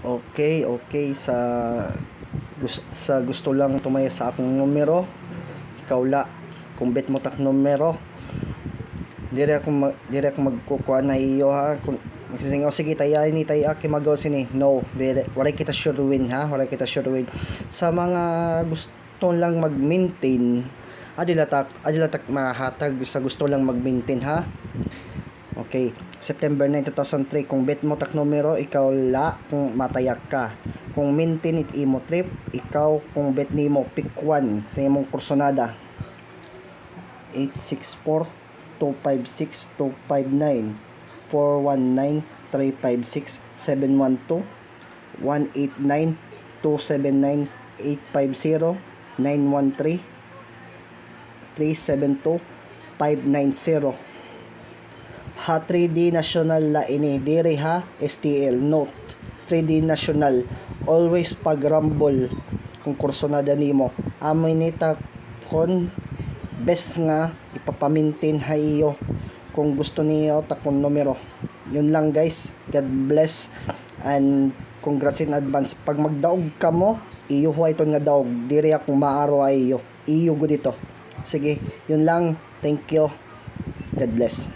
Okay, sa gusto lang tumaya sa akong numero, ikaw la, kung bet mo tak numero, dire ako magkukuha na iyo ha. Kung magsisingaw, sige taya ni taya kimagaw sini. No, dire, wala kita sure win ha, wala kita sure win. Sa mga gusto lang mag-maintain, adilatak mahatag sa gusto lang mag-maintain ha. Okay, September 9, 2003, kung bet mo tak numero, ikaw la kung matayak ka. Kung maintain it imo trip, ikaw kung bet nimo pick 1 sa imong kursonada. 864 256 259 419 356 712 189 279 850 913 372 590. Ha 3D national la ini dire ha, STL note 3D national, always pag rumble kung kursonada nimo amoy nita kon best nga ipapamintin ha iyo kung gusto niyo takon numero. Yun lang guys, God bless and congrats in advance. Pag magdaog ka mo, iyo huway ton nga daog dire akong maaro ay iyo gud ito. Sige, yun lang, thank you, God bless.